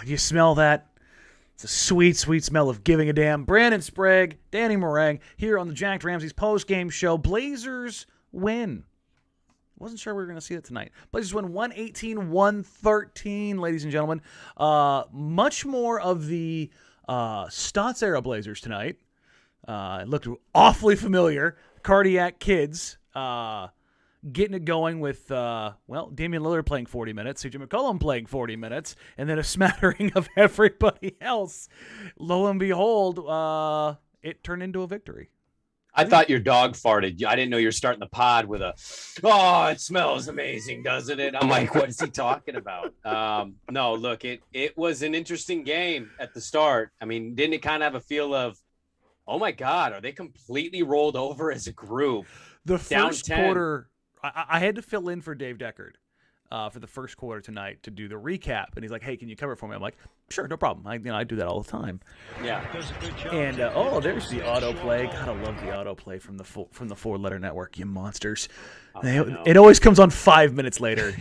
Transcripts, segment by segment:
You smell that? It's a sweet, sweet smell of giving a damn. Brandon Sprague, Danny Meringue, here on the Jack Ramsays post-game show. Blazers win. Wasn't sure we were going to see it tonight. Blazers win 118-113, ladies and gentlemen. Much more of the Stotts-era Blazers tonight. It looked awfully familiar. Cardiac Kids getting it going with, Damian Lillard playing 40 minutes, CJ McCollum playing 40 minutes, and then a smattering of everybody else. Lo and behold, it turned into a victory. I thought your dog farted. I didn't know you were starting the pod with it smells amazing, doesn't it? I'm like, what is he talking about? No, look, it was an interesting game at the start. I mean, didn't it kind of have a feel of, oh my God, are they completely rolled over as a group? The first quarter, I had to fill in for Dave Deckard for the first quarter tonight to do the recap. And he's like, hey, can you cover it for me? I'm like, sure, no problem. I do that all the time. Yeah. And, there's the autoplay. God, I love the autoplay from the 4-letter network, you monsters. It always comes on 5 minutes later.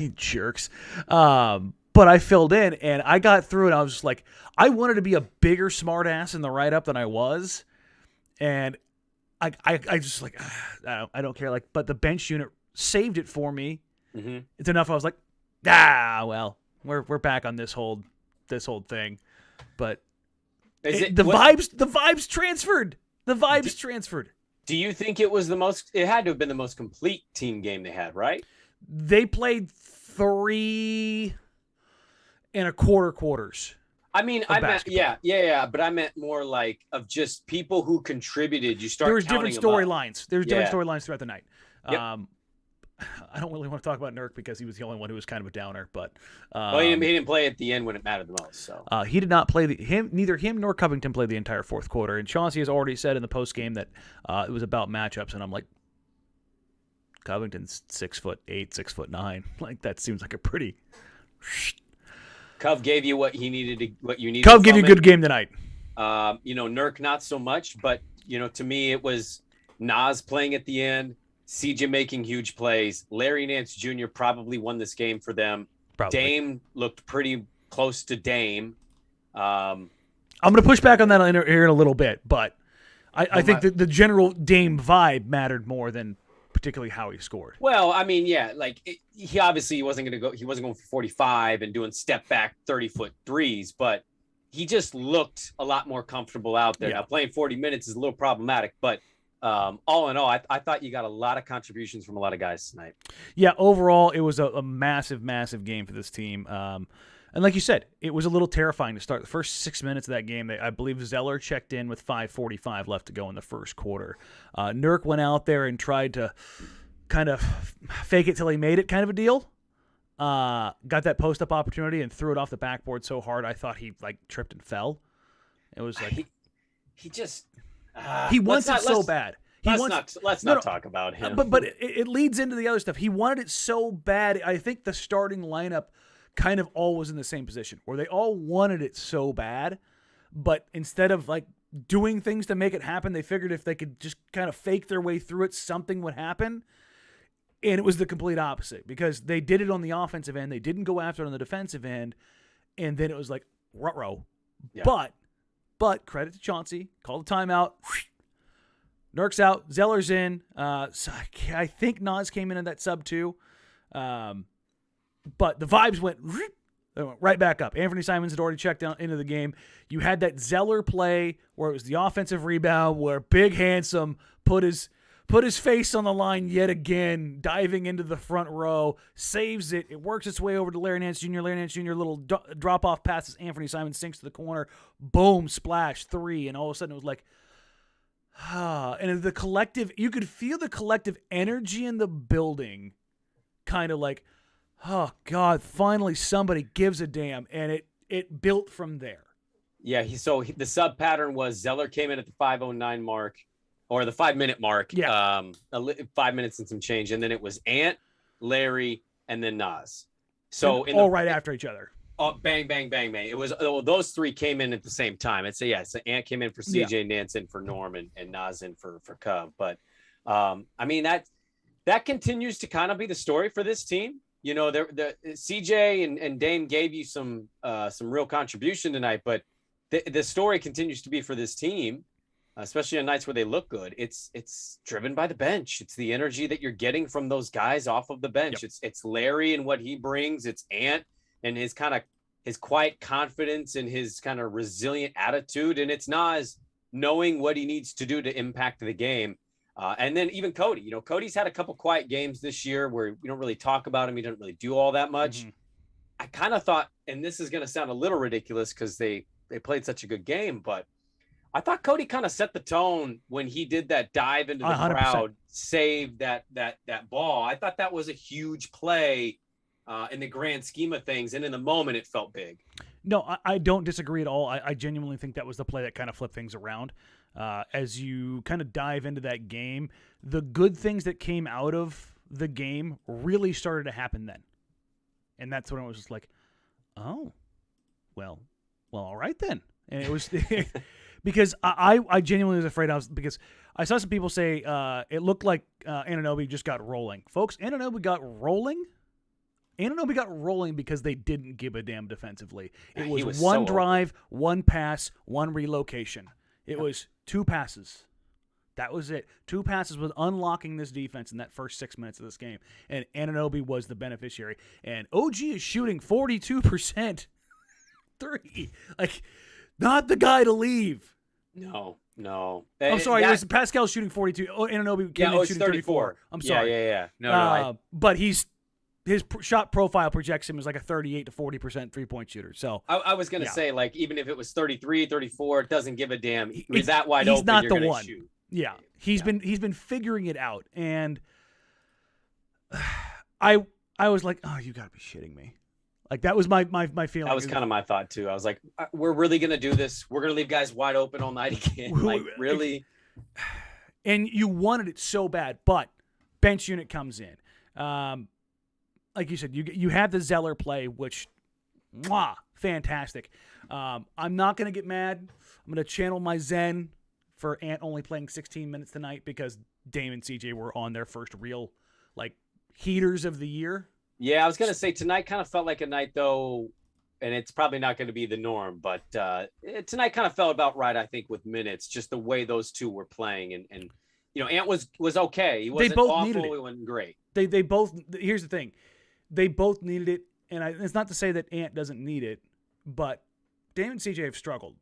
You jerks. But I filled in, and I got through it. I was just like, I wanted to be a bigger smartass in the write-up than I was. And I just like, I don't care. Like, but the bench unit saved it for me. Mm-hmm. It's enough. I was like, we're back on this whole thing. But the vibes transferred. The vibes transferred. Do you think it was it had to have been the most complete team game they had, right? They played 3 1/4 quarters. I mean, but I meant more like of just people who contributed. There was different storylines. There was different storylines throughout the night. Yep. I don't really want to talk about Nurk because he was the only one who was kind of a downer. But he didn't play at the end when it mattered the most. So he did not play neither him nor Covington played the entire fourth quarter. And Chauncey has already said in the post game that it was about matchups. And I'm like, Covington's 6'8", 6'9". Like that seems like a pretty. Cov gave you what he needed, what you needed. Cov gave you a good game tonight. Nurk not so much, but to me it was Nas playing at the end, CJ making huge plays. Larry Nance Jr. probably won this game for them. Probably. Dame looked pretty close to Dame. I'm going to push back on that here in a little bit, but I think that the general Dame vibe mattered more than particularly how he scored. Well, I mean, he obviously wasn't going for 45 and doing step back 30-foot threes, but he just looked a lot more comfortable out there. Yeah. Now playing 40 minutes is a little problematic, but all in all, I thought you got a lot of contributions from a lot of guys tonight. Yeah, overall, it was a massive, massive game for this team. And like you said, it was a little terrifying to start. The first 6 minutes of that game, I believe Zeller checked in with 5:45 left to go in the first quarter. Nurk went out there and tried to kind of fake it till he made it kind of a deal. Got that post-up opportunity and threw it off the backboard so hard I thought he tripped and fell. It was like he wants it so bad. Let's not talk about him. But it leads into the other stuff. He wanted it so bad. I think the starting lineup kind of all was in the same position where they all wanted it so bad, but instead of doing things to make it happen, they figured if they could just kind of fake their way through it, something would happen. And it was the complete opposite because they did it on the offensive end. They didn't go after it on the defensive end. And then it was like, ruh-roh. Yeah. But credit to Chauncey. Call the timeout. Nurk's out. Zeller's in. So I think Nas came in that sub too. But the vibes went right back up. Anthony Simons had already checked out into the game. You had that Zeller play where it was the offensive rebound where Big Handsome put his face on the line yet again, diving into the front row, saves it. It works its way over to Larry Nance Jr. Larry Nance Jr. little drop-off passes. Anthony Simons sinks to the corner. Boom, splash, 3. And all of a sudden it was like, and the collective, you could feel the collective energy in the building kind of like, oh, God, finally somebody gives a damn. And it built from there. Yeah, the sub pattern was Zeller came in at the 5:09 mark, or the 5-minute mark. Yeah. 5 minutes and some change, and then it was Ant, Larry, and then Nas. So all right after each other. Oh, bang, bang, bang, bang. It was those three came in at the same time. I'd say, yeah. So Ant came in for CJ, Nance in for Norm, and Nas in for Cub. But I mean, that continues to kind of be the story for this team. You know, the CJ and Dame gave you some real contribution tonight, but the story continues to be for this team, especially on nights where they look good. It's driven by the bench. It's the energy that you're getting from those guys off of the bench. Yep. It's Larry and what he brings. It's Ant and his quiet confidence and his kind of resilient attitude. And it's Nas knowing what he needs to do to impact the game. And then even Cody, you know, Cody's had a couple quiet games this year where we don't really talk about him. He doesn't really do all that much. Mm-hmm. I kind of thought, and this is going to sound a little ridiculous because they played such a good game, but I thought Cody kind of set the tone when he did that dive into the 100%. Crowd, saved that ball. I thought that was a huge play in the grand scheme of things. And in the moment, it felt big. No, I don't disagree at all. I genuinely think that was the play that kind of flipped things around. As you kind of dive into that game, the good things that came out of the game really started to happen then. And that's when I was just like, oh, well, all right then. And it was because I genuinely was afraid because I saw some people say it looked like Anunoby just got rolling. Folks, Anunoby got rolling. Anunoby got rolling because they didn't give a damn defensively. It was one drive, one pass, one relocation. It was 2 passes. That was it. 2 passes was unlocking this defense in that first 6 minutes of this game. And Anunoby was the beneficiary. And OG is shooting 42% three. Like, not the guy to leave. No. I'm sorry. It was Pascal shooting 42. Oh, Anunoby came in shooting 34. I'm sorry. Yeah. No. But his shot profile projects him as like a 38 to 40% 3-point shooter. So I was going to say, like, even if it was 33, 34, it doesn't give a damn. He's that wide open. He's not the one. Shoot. Yeah. He's been figuring it out. And I was like, oh, you got to be shitting me. Like, that was my feeling. That was kind of my thought too. I was like, we're really going to do this. We're going to leave guys wide open all night again. Like, really? And you wanted it so bad, but bench unit comes in. Like you said, you have the Zeller play, which, fantastic. I'm not going to get mad. I'm going to channel my zen for Ant only playing 16 minutes tonight because Dame and CJ were on their first real, like, heaters of the year. Yeah, I was going to say tonight kind of felt like a night, though, and it's probably not going to be the norm, but tonight kind of felt about right, I think, with minutes, just the way those two were playing. And you know, Ant was okay. He wasn't awful. He wasn't great. They both – here's the thing. They both needed it, and it's not to say that Ant doesn't need it, but Dame and CJ have struggled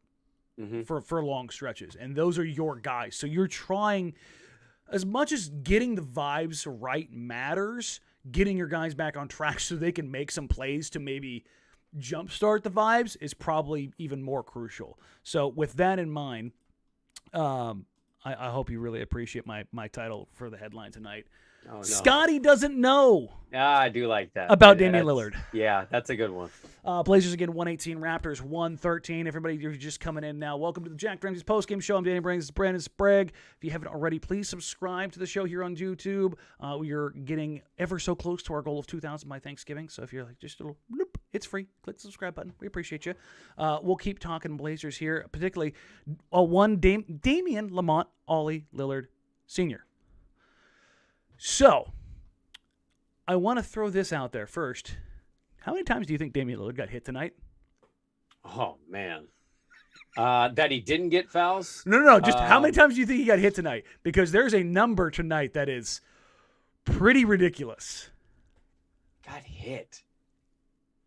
for long stretches, and those are your guys. So you're trying – as much as getting the vibes right matters – getting your guys back on track so they can make some plays to maybe jumpstart the vibes is probably even more crucial. So with that in mind, I hope you really appreciate my title for the headline tonight. Oh, no. Scotty doesn't know. Yeah, I do like that. About Damian Lillard. Yeah, that's a good one. Blazers again, 118. Raptors, 113. Everybody, you're just coming in now. Welcome to the Jack Ramsays postgame show. I'm Danny Brings. This is Brandon Sprague. If you haven't already, please subscribe to the show here on YouTube. We are getting ever so close to our goal of 2,000 by Thanksgiving. So if you're like just a little bloop, it's free. Click the subscribe button. We appreciate you. We'll keep talking Blazers here, particularly Damian Lamont Ollie Lillard Sr. So, I want to throw this out there first. How many times do you think Damian Lillard got hit tonight? Oh, man. That he didn't get fouls? No. Just how many times do you think he got hit tonight? Because there's a number tonight that is pretty ridiculous. Got hit.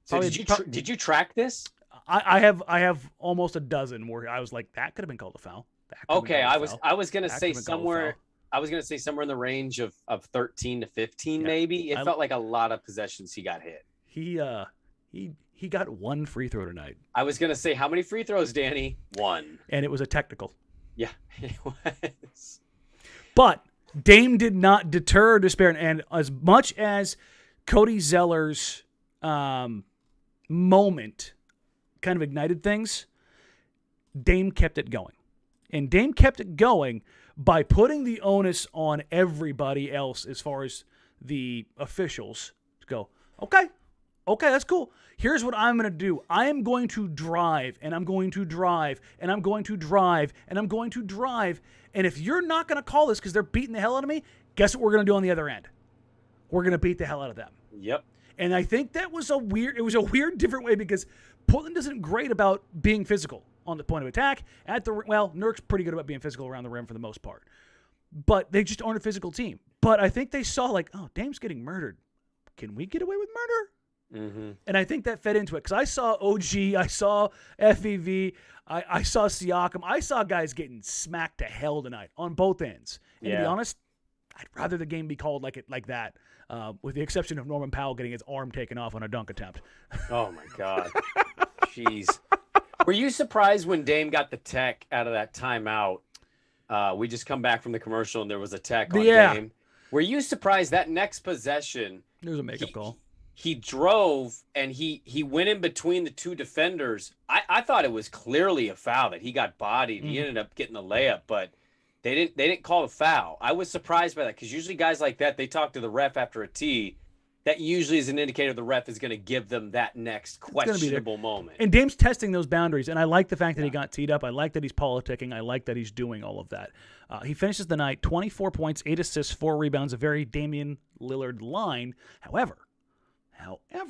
So did you track this? I have almost a dozen where I was like, that could have been called a foul. Okay, I was going to say somewhere. I was going to say somewhere in the range of 13 to 15, maybe. It felt like a lot of possessions he got hit. He got 1 free throw tonight. I was going to say, how many free throws, Danny? 1. And it was a technical. Yeah, it was. But Dame did not deter despair. And as much as Cody Zeller's moment kind of ignited things, Dame kept it going. And Dame kept it going by putting the onus on everybody else as far as the officials to go, okay, that's cool. Here's what I'm going to do. I am going to drive, and I'm going to drive, and I'm going to drive, and I'm going to drive. And if you're not going to call this because they're beating the hell out of me, guess what we're going to do on the other end? We're going to beat the hell out of them. Yep. And I think that was a weird different way because Portland isn't great about being physical on the point of attack. Nurk's pretty good about being physical around the rim for the most part. But they just aren't a physical team. But I think they saw Dame's getting murdered. Can we get away with murder? Mm-hmm. And I think that fed into it because I saw OG, I saw FEV, I saw Siakam. I saw guys getting smacked to hell tonight on both ends. And to be honest, I'd rather the game be called like that, with the exception of Norman Powell getting his arm taken off on a dunk attempt. Oh, my God. Jeez. Were you surprised when Dame got the tech out of that timeout? We just come back from the commercial and there was a tech on Dame. Were you surprised that next possession? There was a makeup call. He drove and he went in between the two defenders. I thought it was clearly a foul that he got bodied. Mm-hmm. He ended up getting the layup, but they didn't call a foul. I was surprised by that because usually guys like that, they talk to the ref after a tee. That usually is an indicator the ref is going to give them that next questionable moment. And Dame's testing those boundaries, and I like the fact that he got teed up. I like that he's politicking. I like that he's doing all of that. He finishes the night 24 points, 8 assists, 4 rebounds, a very Damian Lillard line. However,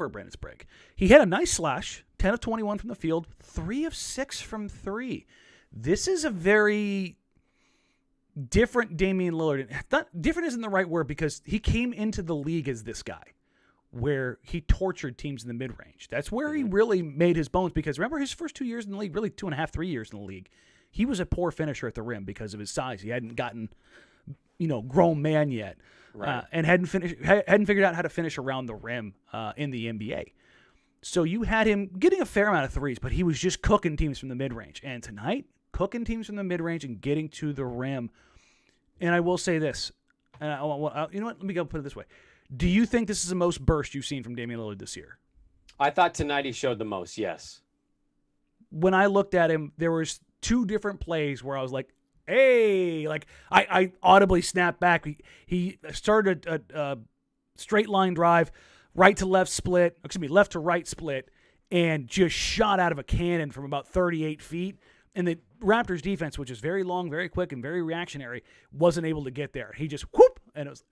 Brandon Sprague, he had a nice slash, 10 of 21 from the field, 3 of 6 from 3. This is a very different Damian Lillard. Different isn't the right word because he came into the league as this guy, where he tortured teams in the mid-range. That's where he really made his bones because remember his first 2 years in the league, really 2.5, 3 years in the league, he was a poor finisher at the rim because of his size. He hadn't gotten, grown man yet, and hadn't figured out how to finish around the rim in the NBA. So you had him getting a fair amount of threes, but he was just cooking teams from the mid-range. And tonight, cooking teams from the mid-range and getting to the rim. And I will say this, and you know what? Let me go put it this way. Do you think this is the most burst you've seen from Damian Lillard this year? I thought tonight he showed the most, yes. When I looked at him, there was 2 different plays where I was like, hey, I audibly snapped back. He started a straight line drive, right to left split, left to right split, and just shot out of a cannon from about 38 feet. And the Raptors defense, which is very long, very quick, and very reactionary, wasn't able to get there. He just whoop, and it was,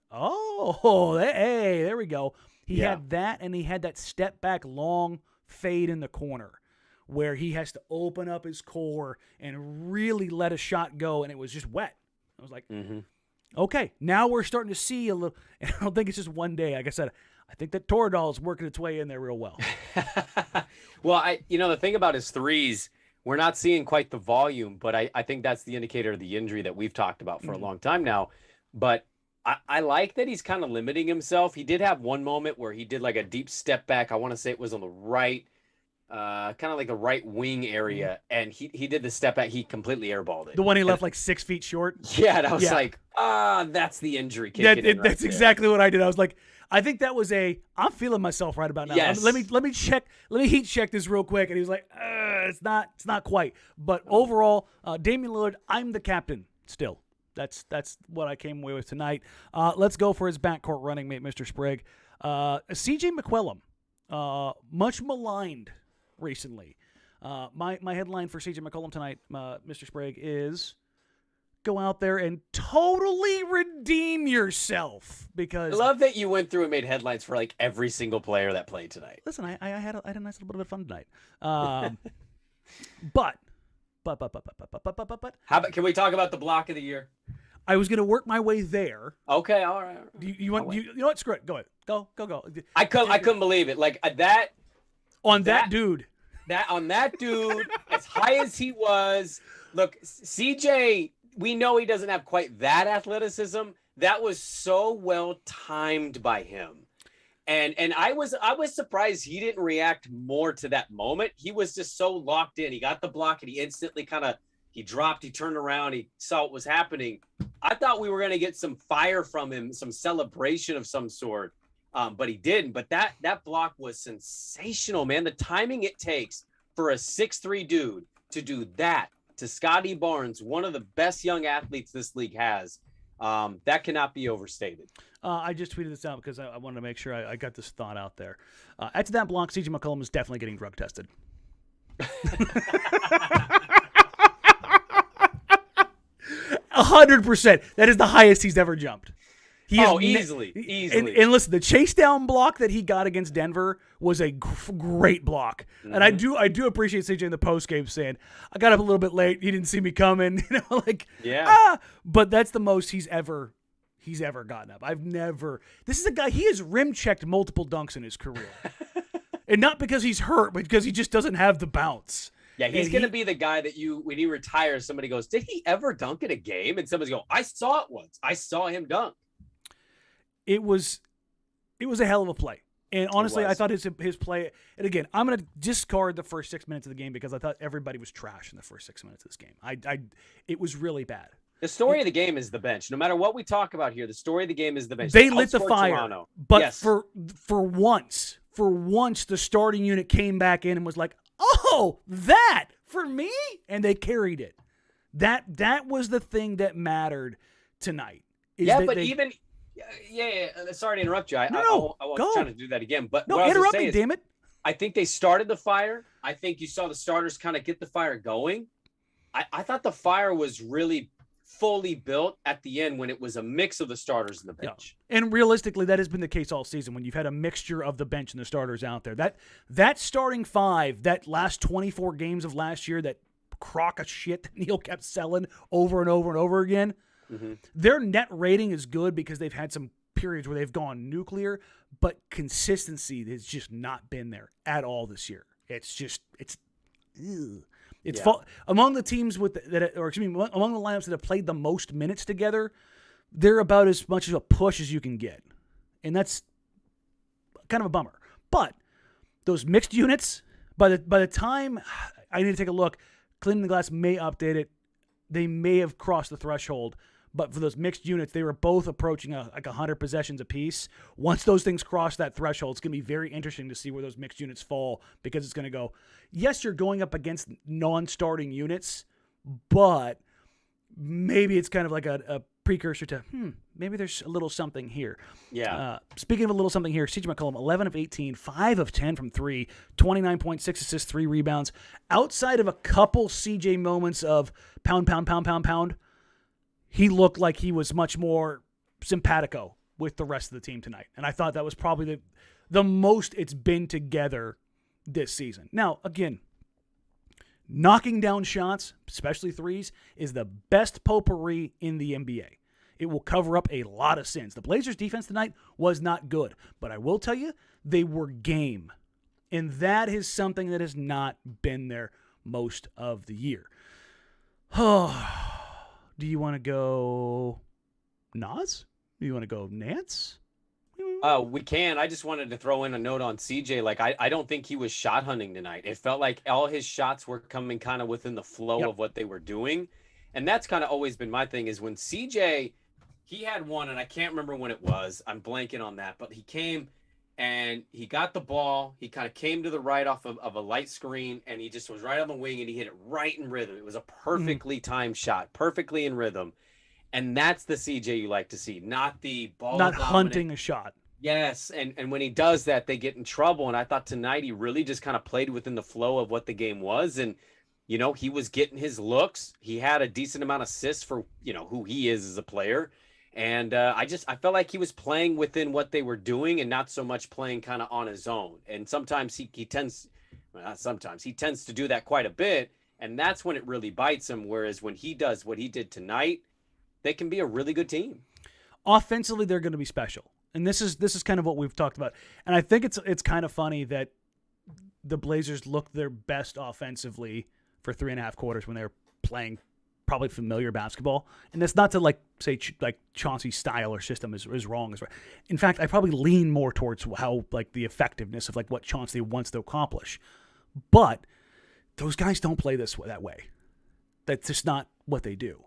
hey, there we go. He had that, and he had that step back long fade in the corner where he has to open up his core and really let a shot go, and it was just wet. I was like, okay, now we're starting to see a little, and I don't think it's just one day. Like I said, I think that Toradol is working its way in there real well. Well, the thing about his threes, we're not seeing quite the volume, but I think that's the indicator of the injury that we've talked about for a long time now. But I like that he's kind of limiting himself. He did have one moment where he did like a deep step back. I want to say it was on the right, kind of like the right wing area. And he did the step back. He completely airballed it. The one he left like 6 feet short? Yeah. And I was like, that's the injury kicking in right That's there. exactly what I did. I was like, I think that was I'm feeling myself right about now. Yes. Let me check. Let me heat check this real quick. And he was like, it's not quite. But overall, Damian Lillard, I'm the captain still. That's what I came away with tonight. Let's go for his backcourt running mate, Mr. Sprague. CJ McCollum, much maligned recently. My headline for CJ McCollum tonight, Mr. Sprague, is go out there and totally redeem yourself. Because I love that you went through and made headlines for like every single player that played tonight. Listen, I had a nice little bit of fun tonight. But how about, can we talk about the block of the year? I was going to work my way there. Okay, all right. You know what? Screw it. Go ahead. Go. I couldn't believe it. Like that dude. On that dude, as high as he was. Look, CJ, we know he doesn't have quite that athleticism. That was so well timed by him. And I was surprised he didn't react more to that moment. He was just so locked in. He got the block and he instantly he dropped, he turned around, he saw what was happening. I thought we were going to get some fire from him, some celebration of some sort, but he didn't. But that block was sensational, man. The timing it takes for a 6'3" dude to do that to Scotty Barnes, one of the best young athletes this league has. That cannot be overstated. I just tweeted this out because I wanted to make sure I got this thought out there. After that block, CJ McCollum is definitely getting drug tested. 100%. That is the highest he's ever jumped. Easily. And listen, the chase down block that he got against Denver was a great block. Mm-hmm. And I do appreciate CJ in the post game saying, "I got up a little bit late. He didn't see me coming." But that's the most he's ever gotten up. This is a guy, he has rim checked multiple dunks in his career. And not because he's hurt, but because he just doesn't have the bounce. Yeah, he's going to be the guy that when he retires, somebody goes, "Did he ever dunk in a game?" And somebody's go, "I saw it once. I saw him dunk." It was a hell of a play. And honestly, I thought his play, and again, I'm going to discard the first 6 minutes of the game because I thought everybody was trash in the first 6 minutes of this game. It was really bad. The story of the game is the bench. No matter what we talk about here, the story of the game is the bench. They lit the fire. Toronto. But yes. for once, the starting unit came back in and was like, "Oh, that for me?" And they carried it. That was the thing that mattered tonight. Sorry to interrupt you. I wasn't trying to do that again. But no, interrupt me, damn it. I think they started the fire. I think you saw the starters kind of get the fire going. I thought the fire was really fully built at the end when it was a mix of the starters and the bench. Yeah. And realistically, that has been the case all season when you've had a mixture of the bench and the starters out there. That starting five, that last 24 games of last year, that crock of shit that Neil kept selling over and over and over again, their net rating is good because they've had some periods where they've gone nuclear, but consistency has just not been there at all this year. Among the teams among the lineups that have played the most minutes together, they're about as much of a push as you can get. And that's kind of a bummer. But those mixed units, by the time I need to take a look, Cleaning the Glass may update it. They may have crossed the threshold. But for those mixed units, they were both approaching like 100 possessions apiece. Once those things cross that threshold, it's going to be very interesting to see where those mixed units fall because it's going to go, yes, you're going up against non-starting units, but maybe it's kind of like a precursor to, maybe there's a little something here. Yeah. Speaking of a little something here, CJ McCollum, 11 of 18, 5 of 10 from 3, 29.6 assists, 3 rebounds. Outside of a couple CJ moments of pound, he looked like he was much more simpatico with the rest of the team tonight. And I thought that was probably the most it's been together this season. Now, again, knocking down shots, especially threes, is the best potpourri in the NBA. It will cover up a lot of sins. The Blazers' defense tonight was not good. But I will tell you, they were game. And that is something that has not been there most of the year. Do you want to go Nas? Do you want to go Nance? We can. I just wanted to throw in a note on CJ. Like, I don't think he was shot hunting tonight. It felt like all his shots were coming kind of within the flow of what they were doing. And that's kind of always been my thing is when CJ, he had one, and I can't remember when it was. I'm blanking on that. But he came and he got the ball. He kind of came to the right off of a light screen, and he just was right on the wing, and he hit it right in rhythm. It was a perfectly timed shot, perfectly in rhythm. And that's the CJ you like to see, not the ball not dominant. Hunting a shot. Yes, and when he does that, they get in trouble. And I thought tonight he really just kind of played within the flow of what the game was. And, he was getting his looks. He had a decent amount of assists for, who he is as a player. And I felt like he was playing within what they were doing and not so much playing kind of on his own. And sometimes he tends to do that quite a bit. And that's when it really bites him. Whereas when he does what he did tonight, they can be a really good team. Offensively, they're going to be special. And this is kind of what we've talked about. And I think it's kind of funny that the Blazers looked their best offensively for 3.5 quarters when they were playing probably familiar basketball. And that's not to say Chauncey's style or system is wrong. In fact, I probably lean more towards how the effectiveness of what Chauncey wants to accomplish. But those guys don't play that way. That's just not what they do.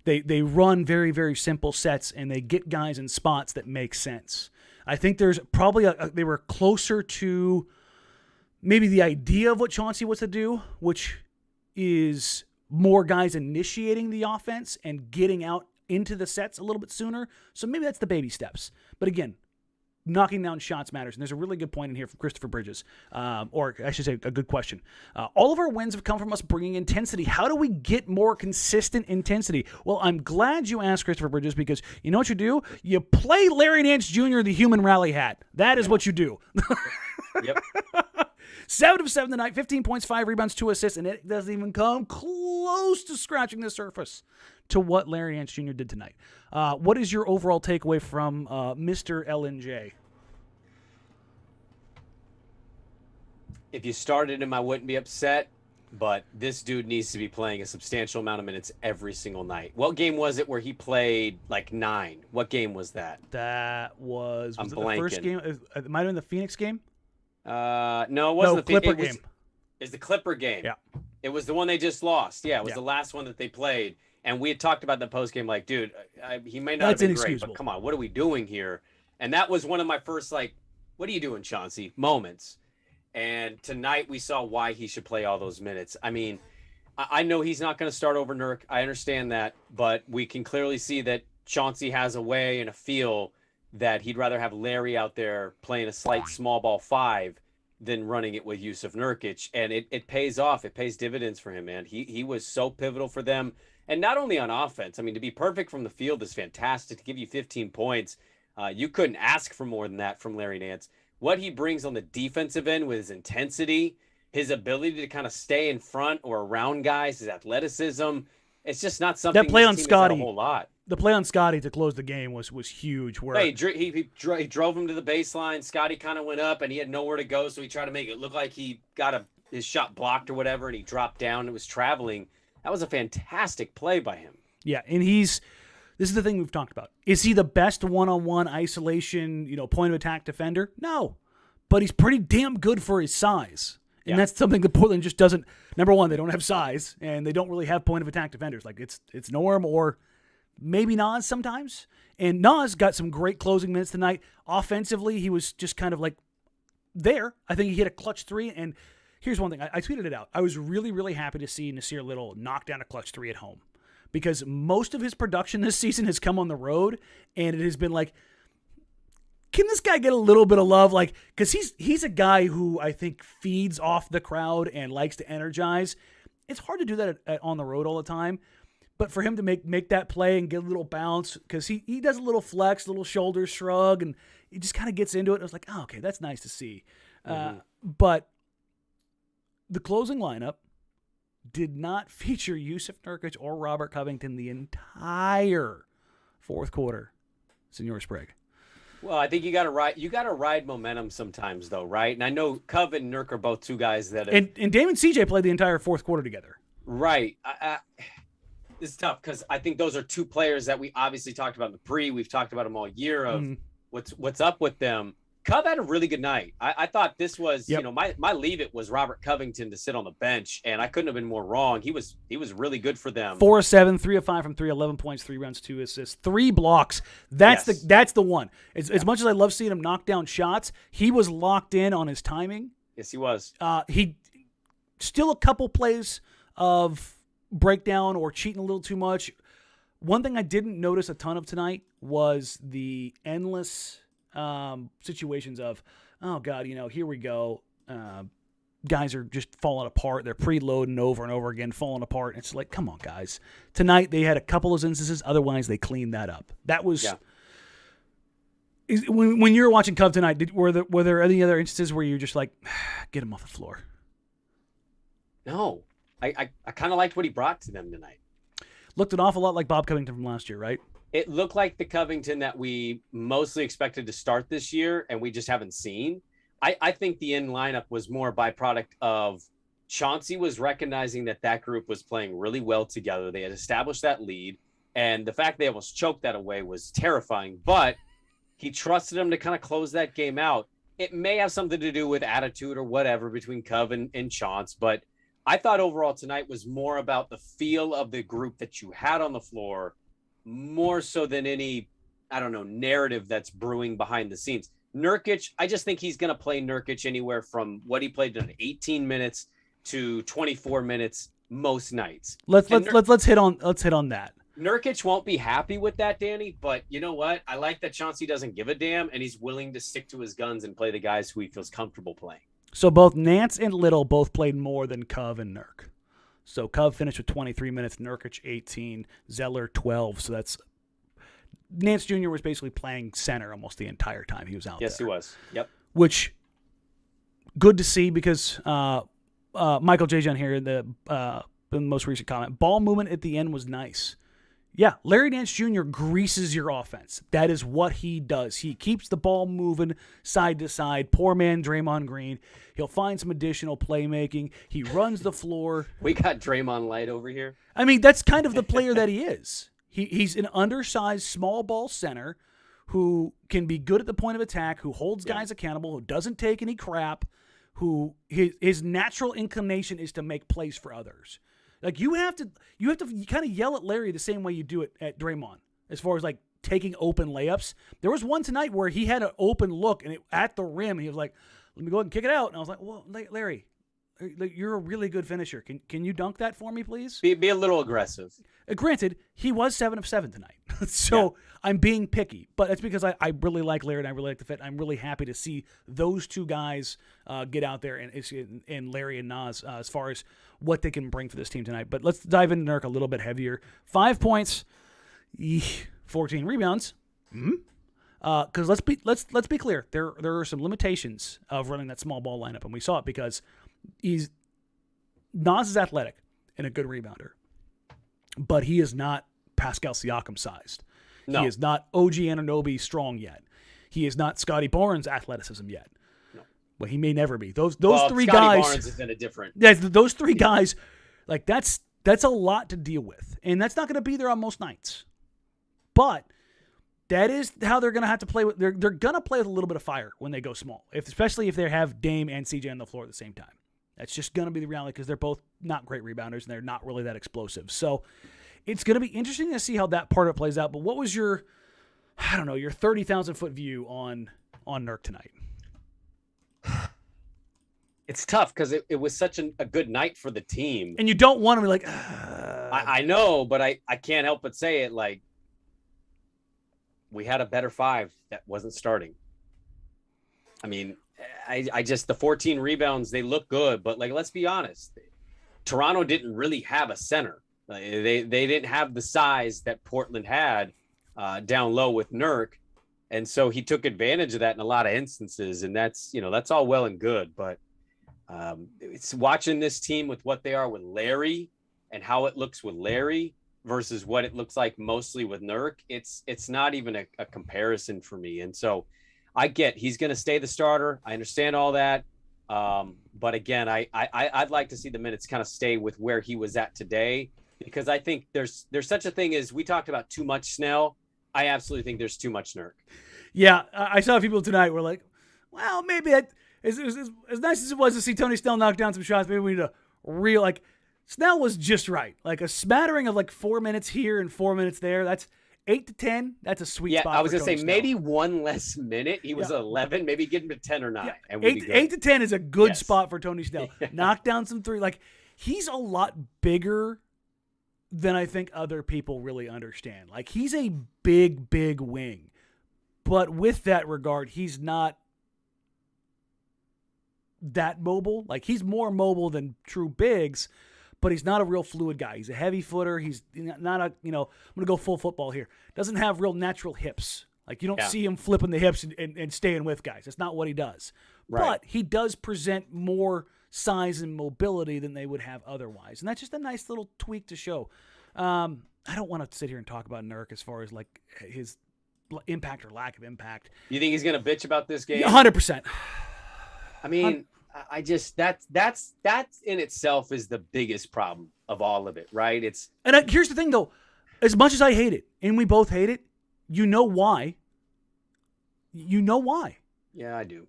They run very, very simple sets, and they get guys in spots that make sense. I think there's probably they were closer to maybe the idea of what Chauncey wants to do, which is more guys initiating the offense and getting out into the sets a little bit sooner. So maybe that's the baby steps. But again, knocking down shots matters. And there's a really good point in here from Christopher Bridges, or I should say a good question. All of our wins have come from us bringing intensity. How do we get more consistent intensity? Well, I'm glad you asked, Christopher Bridges, because you know what you do? You play Larry Nance Jr. the human rally hat. That is what you do. Yep. 7 of 7 tonight, 15 points, 5 rebounds, 2 assists, and it doesn't even come close to scratching the surface to what Larry Nance Jr. did tonight. What is your overall takeaway from Mr. LNJ? If you started him, I wouldn't be upset, but this dude needs to be playing a substantial amount of minutes every single night. What game was it where he played like 9? What game was that? That was I'm it blanking. the first game? It might have been the Phoenix game? No, it wasn't the Clipper game. It's the Clipper game. Yeah. It was the one they just lost. Yeah, it was the last one that they played. And we had talked about the post game, like, dude, he may not have been great, but come on, what are we doing here? And that was one of my first, like, what are you doing, Chauncey? Moments. And tonight we saw why he should play all those minutes. I mean, I know he's not going to start over Nurk. I understand that, but we can clearly see that Chauncey has a way and a feel that he'd rather have Larry out there playing a slight small ball 5 than running it with Yusuf Nurkic. And it pays off. It pays dividends for him, man. He was so pivotal for them. And not only on offense. I mean, to be perfect from the field is fantastic. To give you 15 points, you couldn't ask for more than that from Larry Nance. What he brings on the defensive end with his intensity, his ability to kind of stay in front or around guys, his athleticism, it's just not something that play on Scotty, a whole lot. The play on Scotty to close the game was huge. Where he drove him to the baseline. Scotty kind of went up, and he had nowhere to go, so he tried to make it look like he got his shot blocked or whatever, and he dropped down. It was traveling. That was a fantastic play by him. Yeah, and this is the thing we've talked about. Is he the best one-on-one isolation, point of attack defender? No, but he's pretty damn good for his size. And that's something that Portland just doesn't. Number one, they don't have size, and they don't really have point of attack defenders. Like it's Norm or maybe Nas sometimes. And Nas got some great closing minutes tonight. Offensively, he was just kind of like there. I think he hit a clutch 3. And here's one thing. I tweeted it out. I was really, really happy to see Nasir Little knock down a clutch 3 at home, because most of his production this season has come on the road, and it has been like, can this guy get a little bit of love? Like, because he's a guy who I think feeds off the crowd and likes to energize. It's hard to do that on the road all the time, but for him to make that play and get a little bounce, because he does a little flex, a little shoulder shrug, and he just kind of gets into it. I was like, oh, okay, that's nice to see. But the closing lineup did not feature Yusuf Nurkic or Robert Covington the entire fourth quarter. Senor Sprague. Well, I think you got to ride momentum sometimes, though, right? And I know Cov and Nurk are both two guys that have, and Dame and CJ played the entire fourth quarter together. Right. This is tough because I think those are two players that we obviously talked about in the pre. We've talked about them all year of what's up with them. Cov had a really good night. I thought this was, my leave it was Robert Covington to sit on the bench, and I couldn't have been more wrong. He was really good for them. 4 of 7, 3 of 5 from 3, 11 points, 3 rebounds, 2 assists, 3 blocks. That's the one. As much as I love seeing him knock down shots, he was locked in on his timing. Yes, he was. He still a couple plays of breakdown or cheating a little too much. One thing I didn't notice a ton of tonight was the endless situations of, oh God, here we go. Guys are just falling apart. They're preloading over and over again, falling apart. It's like, come on, guys. Tonight they had a couple of instances. Otherwise, they cleaned that up. That was when you were watching Cov tonight. Were there any other instances where you're just like, get him off the floor? No, I kind of liked what he brought to them tonight. Looked an awful lot like Bob Covington from last year, right? It looked like the Covington that we mostly expected to start this year, and we just haven't seen. I think the end lineup was more a byproduct of Chauncey was recognizing that group was playing really well together. They had established that lead, and the fact they almost choked that away was terrifying, but he trusted them to kind of close that game out. It may have something to do with attitude or whatever between Cov and Chauncey, but I thought overall tonight was more about the feel of the group that you had on the floor, more so than any, narrative that's brewing behind the scenes. Nurkic, I just think he's going to play Nurkic anywhere from what he played in 18 minutes to 24 minutes most nights. Let's hit on that. Nurkic won't be happy with that, Danny, but you know what? I like that Chauncey doesn't give a damn, and he's willing to stick to his guns and play the guys who he feels comfortable playing. So both Nance and Little both played more than Cove and Nurk. So Cove finished with 23 minutes, Nurkic 18, Zeller 12. So that's Nance Jr. was basically playing center almost the entire time he was out there. Yes, he was. Yep. Which, good to see because Michael J. John here in the most recent comment, ball movement at the end was nice. Yeah, Larry Nance Jr. greases your offense. That is what he does. He keeps the ball moving side to side. Poor man Draymond Green. He'll find some additional playmaking. He runs the floor. We got Draymond Light over here. I mean, that's kind of the player that he is. He's an undersized small ball center who can be good at the point of attack, who holds guys accountable, who doesn't take any crap, who his natural inclination is to make plays for others. Like you have to kind of yell at Larry the same way you do it at Draymond as far as like taking open layups. There was one tonight where he had an open look and at the rim, and he was like, "Let me go ahead and kick it out." And I was like, "Well, Larry, you're a really good finisher. Can you dunk that for me, please?" Be a little aggressive. Granted, he was 7 of 7 tonight, so I'm being picky, but it's because I really like Larry and I really like the fit. I'm really happy to see those two guys get out there and Larry and Nas as far as what they can bring for this team tonight. But let's dive into Nurk a little bit heavier. 5 points, 14 rebounds. Because let's be clear, there are some limitations of running that small ball lineup, and we saw it because Nas is athletic and a good rebounder. But he is not Pascal Siakam sized. No. He is not OG Anunoby strong yet. He is not Scotty Barnes athleticism yet. No. Well, he may never be. Those three Scotty guys. Barnes is in a different. Yeah, those three guys, like that's a lot to deal with, and that's not going to be there on most nights. But that is how they're going to have to play with. They're going to play with a little bit of fire when they go small, especially if they have Dame and CJ on the floor at the same time. That's just going to be the reality because they're both not great rebounders and they're not really that explosive. So it's going to be interesting to see how that part of it plays out. But what was your 30,000-foot view on Nurk tonight? It's tough because it was such a good night for the team. And you don't want to be like, I know, but I can't help but say it, like, we had a better 5 that wasn't starting. I mean, I just, the 14 rebounds, they look good, but like, let's be honest. Toronto didn't really have a center. They didn't have the size that Portland had down low with Nurk. And so he took advantage of that in a lot of instances. And that's all well and good. But it's watching this team with what they are with Larry and how it looks with Larry versus what it looks like mostly with Nurk. It's not even a comparison for me. And so I get he's going to stay the starter. I understand all that. But again, I'd like to see the minutes kind of stay with where he was at today, because I think there's such a thing as we talked about too much Snell. I absolutely think there's too much Nurk. Yeah, I saw people tonight were like, well, maybe as nice as it was to see Tony Snell knock down some shots, maybe we need a like Snell was just right. Like a smattering of like 4 minutes here and 4 minutes there. That's 8 to 10. That's a sweet spot. Yeah, I was going to say maybe one less minute. He was 11. Maybe get him to 10 or 9. Yeah. And 8 to 10 is a good spot for Tony Snell. Knock down some 3. Like he's a lot bigger than I think other people really understand. Like he's a big wing. But with that regard, he's not that mobile. Like he's more mobile than true bigs, but he's not a real fluid guy. He's a heavy footer. He's not a, I'm going to go full football here. Doesn't have real natural hips. Like you don't see him flipping the hips and staying with guys. That's not what he does. Right. But he does present more size and mobility than they would have otherwise. And that's just a nice little tweak to show. I don't want to sit here and talk about Nurk as far as like his impact or lack of impact. You think he's going to bitch about this game? 100%. I mean, I just that's in itself is the biggest problem of all of it, right? Here's the thing though, as much as I hate it, and we both hate it, you know why? Yeah, I do.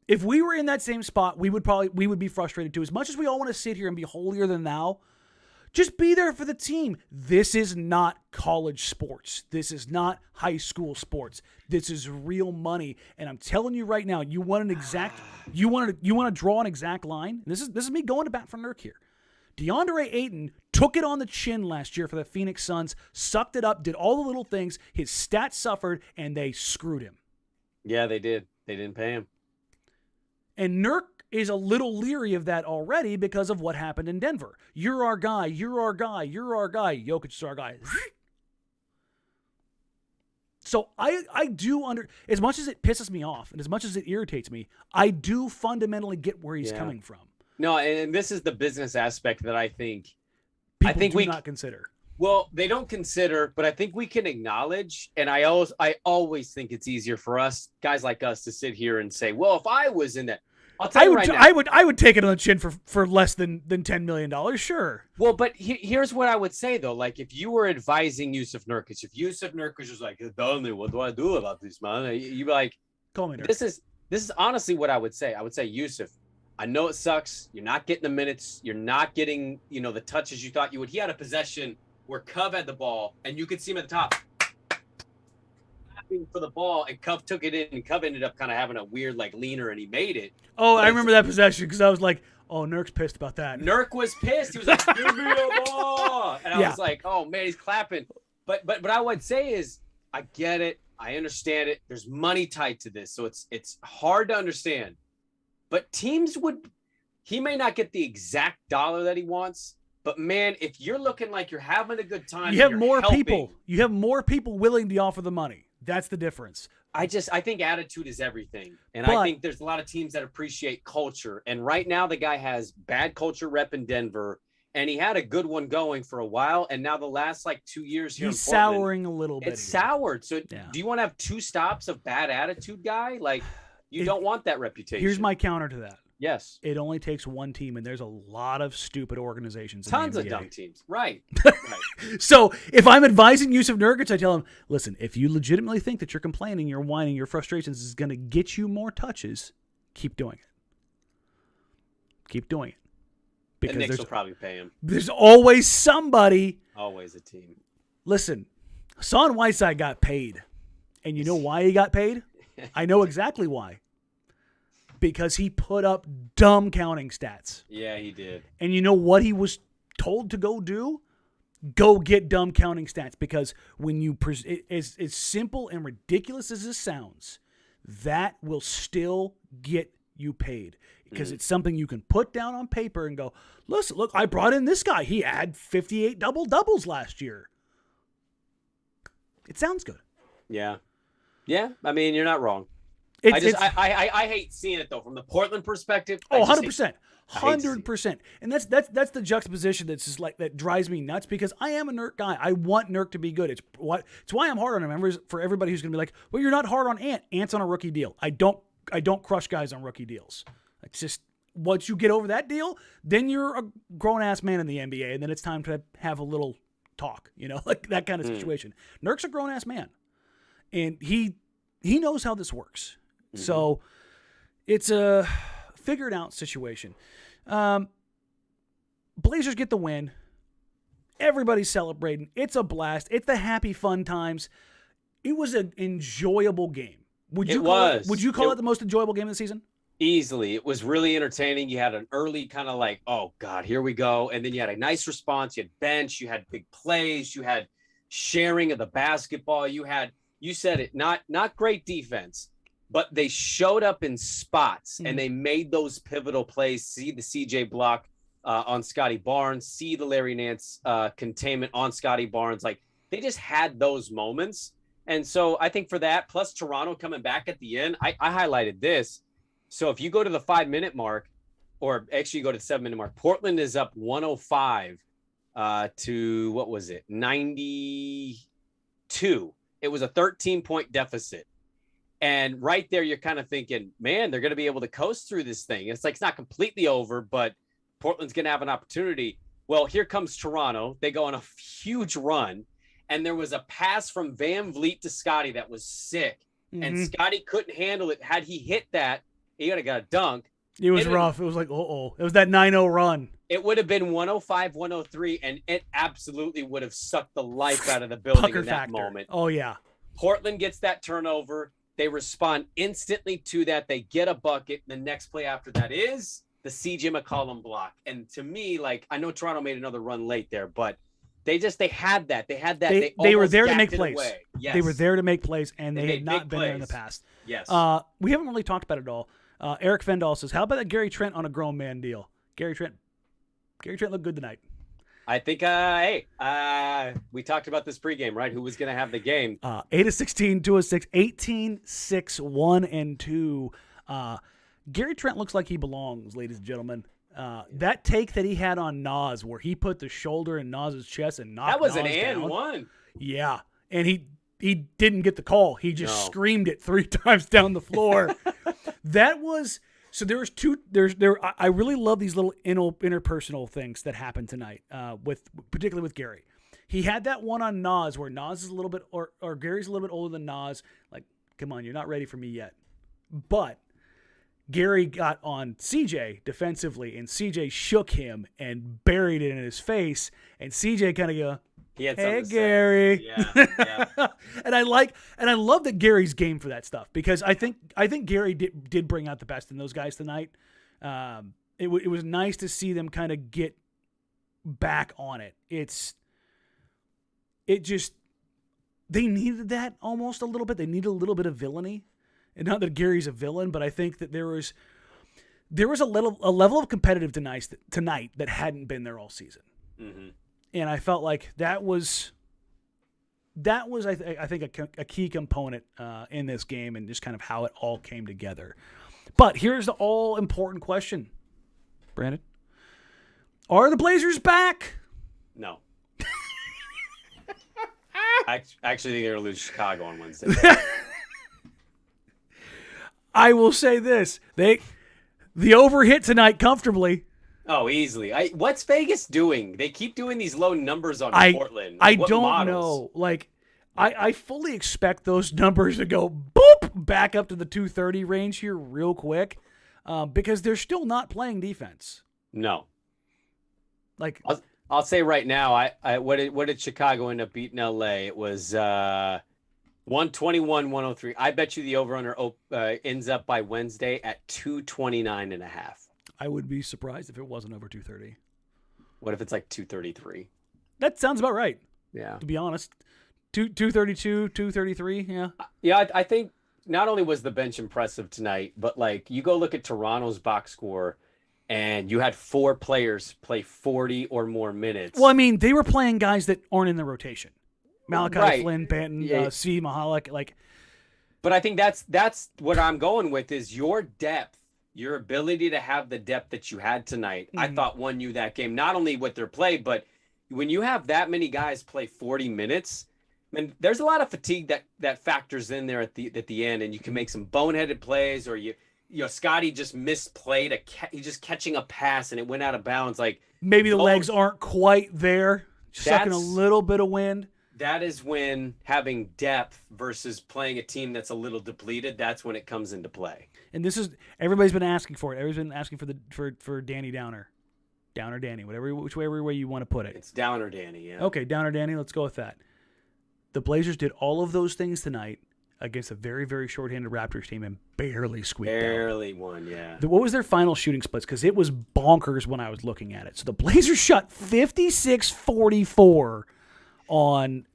If we were in that same spot, we would be frustrated too. As much as we all want to sit here and be holier than thou, just be there for the team. This is not college sports. This is not high school sports. This is real money. And I'm telling you right now, you want to draw an exact line. This is me going to bat for Nurk here. DeAndre Ayton took it on the chin last year for the Phoenix Suns, sucked it up, did all the little things. His stats suffered, and they screwed him. Yeah, they did. They didn't pay him. And Nurk is a little leery of that already because of what happened in Denver. You're our guy. You're our guy. You're our guy. Jokic's our guy. So I do as much as it pisses me off and as much as it irritates me, I do fundamentally get where he's coming from. No, and this is the business aspect that I think people do not consider. Well, they don't consider, but I think we can acknowledge, and I always think it's easier for us, guys like us, to sit here and say, well, if I was in that, I'll tell you right now. I would take it on the chin for less than $10 million, sure. Well, but here's what I would say, though. Like, if you were advising Yusuf Nurkic, if Yusuf Nurkic was like, tell me, what do I do about this, man? You'd be like, call me Nurkic. This is honestly what I would say. I would say, Yusuf, I know it sucks. You're not getting the minutes. You're not getting, the touches you thought you would. He had a possession where Cove had the ball, and you could see him at the top clapping for the ball, and Cove took it in, and Cove ended up kind of having a weird, leaner, and he made it. Oh, I remember that possession because I was like, oh, Nurk's pissed about that. Nurk was pissed. He was like, give me a ball. And I was like, oh, man, he's clapping. But what I would say is, I get it. I understand it. There's money tied to this, so it's hard to understand. But he may not get the exact dollar that he wants, but man, if you're looking like you're having a good time, you have more people. You have more people willing to offer the money. That's the difference. I think attitude is everything. And I think there's a lot of teams that appreciate culture. And right now the guy has bad culture rep in Denver, and he had a good one going for a while. And now the last 2 years here he's in Portland, souring a little bit. It's soured. So do you want to have 2 stops of bad attitude guy? You don't want that reputation. Here's my counter to that. Yes. It only takes one team, and there's a lot of stupid organizations. Tons in the of dumb teams. Right. So if I'm advising Yusuf Nurkic, I tell him, listen, if you legitimately think that you're complaining, you're whining, your frustrations is going to get you more touches, keep doing it. Keep doing it. Because the Knicks will probably pay him. There's always somebody. Always a team. Listen, Hassan Whiteside got paid. And you know why he got paid? I know exactly why. Because he put up dumb counting stats. Yeah, he did. And you know what he was told to go do? Go get dumb counting stats. Because when you as simple and ridiculous as this sounds, that will still get you paid. Because it's something you can put down on paper and go, listen, look, I brought in this guy. He had 58 double-doubles last year. It sounds good. Yeah. Yeah, I mean, you're not wrong. I hate seeing it though from the Portland perspective. Oh, 100%. 100%. And that's the juxtaposition that's just that drives me nuts because I am a Nurk guy. I want Nurk to be good. It's why I'm hard on him. For everybody who's going to be like, well, you're not hard on Ant. Ant's on a rookie deal. I don't crush guys on rookie deals. It's just once you get over that deal, then you're a grown ass man in the NBA, and then it's time to have a little talk. That kind of situation. Nurk's a grown ass man, and he knows how this works. Mm-hmm. So it's a figured out situation. Blazers get the win. Everybody's celebrating. It's a blast. It's the happy fun times. It was an enjoyable game. Would you call it the most enjoyable game of the season? Easily. It was really entertaining. You had an early kind of oh God, here we go. And then you had a nice response. You had bench, you had big plays, you had sharing of the basketball. You said it, not great defense. But they showed up in spots, and they made those pivotal plays. See the CJ block on Scotty Barnes. See the Larry Nance containment on Scotty Barnes. They just had those moments. And so I think for that, plus Toronto coming back at the end, I highlighted this. So if you go to the 5-minute mark, or actually you go to the 7-minute mark, Portland is up 105 to, what was it, 92. It was a 13-point deficit. And right there, you're kind of thinking, man, they're going to be able to coast through this thing. It's it's not completely over, but Portland's going to have an opportunity. Well, here comes Toronto. They go on a huge run. And there was a pass from Van Vliet to Scotty that was sick. Mm-hmm. And Scotty couldn't handle it. Had he hit that, he would have got a dunk. It was rough. It was It was that 9-0 run. It would have been 105, 103, and it absolutely would have sucked the life out of the building in that moment. Oh, yeah. Portland gets that turnover. They respond instantly to that. They get a bucket. The next play after that is the CJ McCollum block. And to me, like, I know Toronto made another run late there, but they had that. They had that. They were there to make plays. Yes. They were there to make plays, and they had not been there in the past. Yes. We haven't really talked about it at all. Eric Fendall says, how about that Gary Trent on a grown man deal? Gary Trent looked good tonight. I think, we talked about this pregame, right? Who was going to have the game? 8 of 16, 2 of 6, 18, 6, 1, and 2. Gary Trent looks like he belongs, ladies and gentlemen. That take that he had on Nas, where he put the shoulder in Nas's chest and knocked Nas down. That was an and one. Yeah, and he didn't get the call. He just screamed it 3 times down the floor. That was so. There was two. I really love these little interpersonal things that happened tonight. Particularly with Gary, he had that one on Nas where Nas is a little bit or Gary's a little bit older than Nas. Like, come on, you're not ready for me yet. But Gary got on CJ defensively, and CJ shook him and buried it in his face. And CJ kind of go, "Hey, Gary." Yeah. and I love that Gary's game for that stuff, because I think Gary did bring out the best in those guys tonight. It was nice to see them kind of get back on it. They needed that almost a little bit. They needed a little bit of villainy. And not that Gary's a villain, but I think that there was a level of competitive tonight that hadn't been there all season. Mm-hmm. And I felt like that was I think a key component in this game, and just kind of how it all came together. But here's the all important question, Brandon: are the Blazers back? No. I actually think they're going to lose Chicago on Wednesday. I will say this: the over hit tonight comfortably. Oh, easily. What's Vegas doing? They keep doing these low numbers on Portland. I don't know. Like, I fully expect those numbers to go boop back up to the 230 range here real quick, because they're still not playing defense. No. Like, I'll say right now, what did Chicago end up beating LA? It was 121-103. I bet you the over-under ends up by Wednesday at 229.5. I would be surprised if it wasn't over 230. What if it's like 233? That sounds about right. Yeah. To be honest. 232, 233, yeah. Yeah, I think not only was the bench impressive tonight, but like you go look at Toronto's box score, and you had 4 players play 40 or more minutes. Well, I mean, they were playing guys that aren't in the rotation. Malachi Flynn, Banton, C. Mahalik, like. But I think that's what I'm going with is your depth, your ability to have the depth that you had tonight. Mm-hmm. I thought won you that game, not only with their play, but when you have that many guys play 40 minutes, I mean, there's a lot of fatigue that factors in there at the end, and you can make some boneheaded plays, or Scotty just misplayed he's just catching a pass and it went out of bounds. Like maybe the legs aren't quite there, sucking a little bit of wind. That is when having depth versus playing a team that's a little depleted. That's when it comes into play. And this is everybody's been asking for it. Everybody's been asking for Danny Downer, Danny, whichever way you want to put it. It's Downer Danny, yeah. Okay, Downer Danny. Let's go with that. The Blazers did all of those things tonight against a very, very shorthanded Raptors team and barely squeaked out. Barely won, yeah. What was their final shooting splits? Because it was bonkers when I was looking at it. So the Blazers shot 56-44 on,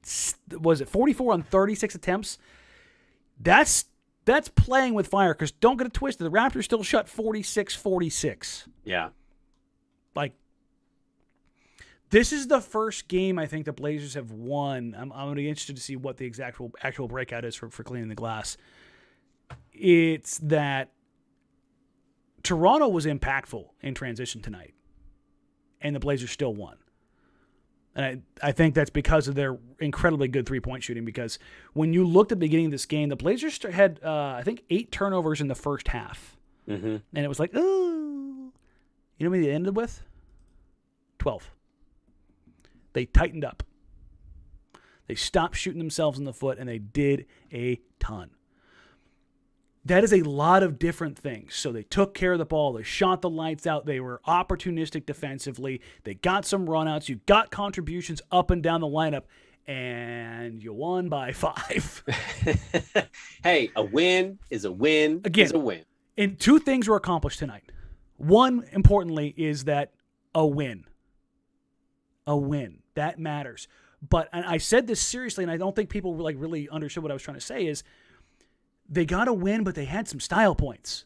was it 44 on 36 attempts? That's playing with fire, because don't get it twisted. The Raptors still shot 46-46. Yeah. Like, this is the first game I think the Blazers have won. I'm going to be interested to see what the actual breakout is for cleaning the glass. It's that Toronto was impactful in transition tonight, and the Blazers still won. And I think that's because of their incredibly good three-point shooting, because when you looked at the beginning of this game, the Blazers had, I think, 8 turnovers in the first half. Mm-hmm. And it was like, oh. You know how many they ended with? 12. They tightened up. They stopped shooting themselves in the foot, and they did a ton. That is a lot of different things. So they took care of the ball. They shot the lights out. They were opportunistic defensively. They got some runouts. You got contributions up and down the lineup, and you won by 5. Hey, a win is a win. Again, is a win. And 2 things were accomplished tonight. One, importantly, is that a win. A win. That matters. But and I said this seriously, and I don't think people really understood what I was trying to say, is they got a win, but they had some style points.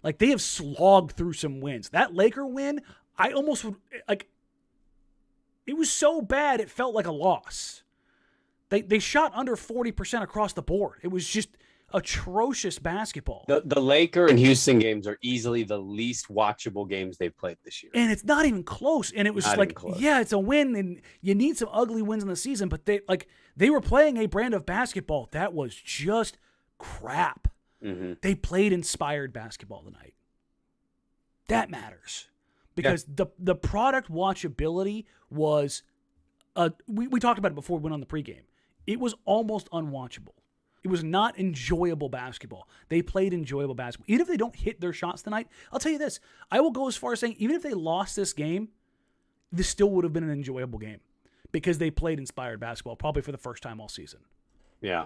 Like, they have slogged through some wins. That Laker win, I almost would, it was so bad it felt like a loss. They shot under 40% across the board. It was just atrocious basketball. The Laker and Houston games are easily the least watchable games they've played this year. And it's not even close. And it was yeah, it's a win, and you need some ugly wins in the season, but they were playing a brand of basketball that was just crap. Mm-hmm. They played inspired basketball tonight. That matters. Because the product watchability was we talked about it before we went on the pregame. It was almost unwatchable. It was not enjoyable basketball. They played enjoyable basketball. Even if they don't hit their shots tonight, I'll tell you this. I will go as far as saying, even if they lost this game, this still would have been an enjoyable game because they played inspired basketball, probably for the first time all season. Yeah.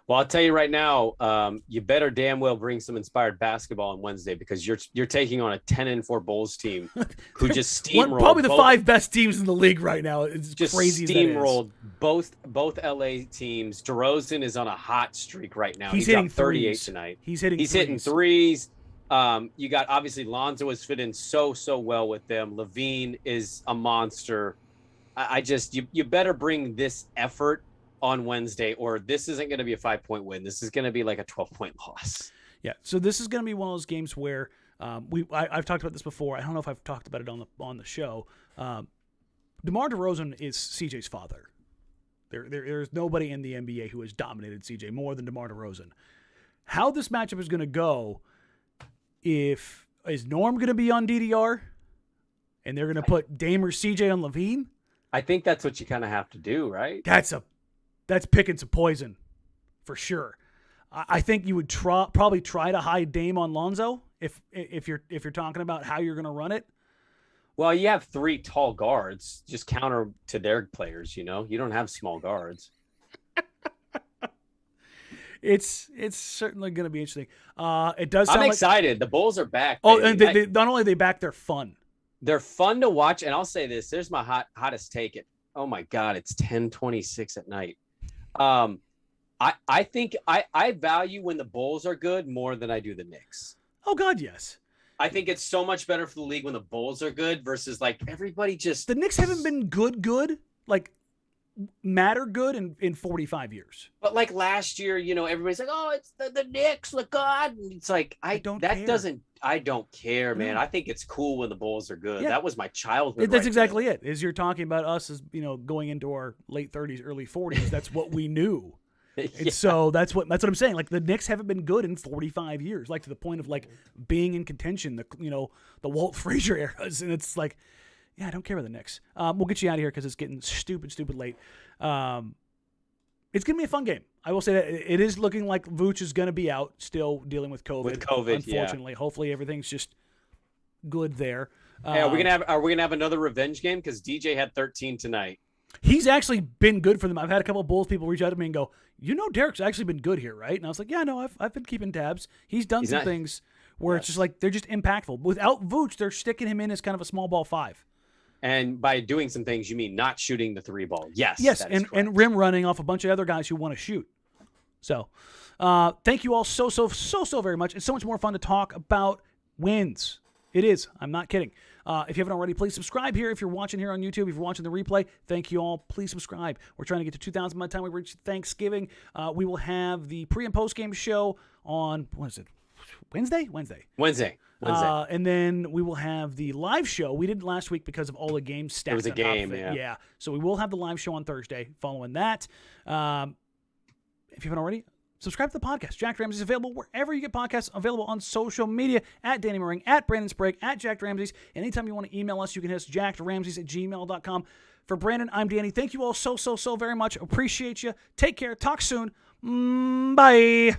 Well, I'll tell you right now, you better damn well bring some inspired basketball on Wednesday because you're taking on a 10-4 Bulls team who just steamrolled. Probably the 5 best teams in the league right now. It's just crazy. Steamrolled both LA teams. DeRozan is on a hot streak right now. He's hitting 38 threes tonight. He's hitting threes. You got obviously Lonzo has fit in so well with them. Levine is a monster. You better bring this effort on Wednesday, or this isn't going to be a 5-point win. This is going to be like a 12-point loss. Yeah. So this is going to be one of those games where I've talked about this before. I don't know if I've talked about it on the show. DeMar DeRozan is CJ's father. There's nobody in the NBA who has dominated CJ more than DeMar DeRozan. How this matchup is going to go, is Norm going to be on DDR, and they're going to put Dame or CJ on Levine? I think that's what you kind of have to do, right? That's picking some poison, for sure. I think you would probably try to hide Dame on Lonzo if you're talking about how you're going to run it. Well, you have 3 tall guards. Just counter to their players. You don't have small guards. It's certainly going to be interesting. It does. I'm excited. The Bulls are back. Oh, and they not only are they back, they're fun. They're fun to watch, and I'll say this: there's my hottest take. Oh my God, it's 10:26 at night. I think I value when the Bulls are good more than I do the Knicks. Oh God, yes. I think it's so much better for the league when the Bulls are good versus like everybody just. The Knicks haven't been good, like matter good in 45 years. But like last year, everybody's like, oh, it's the Knicks, look God. And it's like I don't care, man. I think it's cool when the Bulls are good. Yeah. That was my childhood. That's exactly it. As you're talking about us as going into our late 30s, early 40s, that's what we knew. And so that's what I'm saying. Like the Knicks haven't been good in 45 years, like to the point of like being in contention, the Walt Frazier eras. And it's like, yeah, I don't care about the Knicks. We'll get you out of here because it's getting stupid late. It's going to be a fun game. I will say that it is looking like Vooch is going to be out, still dealing with COVID. Unfortunately, hopefully everything's just good there. Hey, are we gonna have another revenge game? Because DJ had 13 tonight. He's actually been good for them. I've had a couple of Bulls people reach out to me and go, Derek's actually been good here, right? And I was like, yeah, no, I've been keeping tabs. He's done some things where it's just like they're just impactful. Without Vooch, they're sticking him in as kind of a small ball 5. And by doing some things, you mean not shooting the 3 ball. Yes, and rim running off a bunch of other guys who want to shoot. So thank you all so very much. It's so much more fun to talk about wins. It is. I'm not kidding. If you haven't already, please subscribe here. If you're watching here on YouTube, if you're watching the replay, thank you all. Please subscribe. We're trying to get to 2,000 by the time we reach Thanksgiving. We will have the pre- and post-game show on, what is it, Wednesday. And then we will have the live show. We did last week because of all the games stacked. It was a game, yeah. So we will have the live show on Thursday following that. If you haven't already, subscribe to the podcast. Jack Ramsay's is available wherever you get podcasts, available on social media, at Danny Moring, at Brandon Sprague, at Jack Ramsay's. Anytime you want to email us, you can hit us, jackramsays@gmail.com. For Brandon, I'm Danny. Thank you all so very much. Appreciate you. Take care. Talk soon. Bye.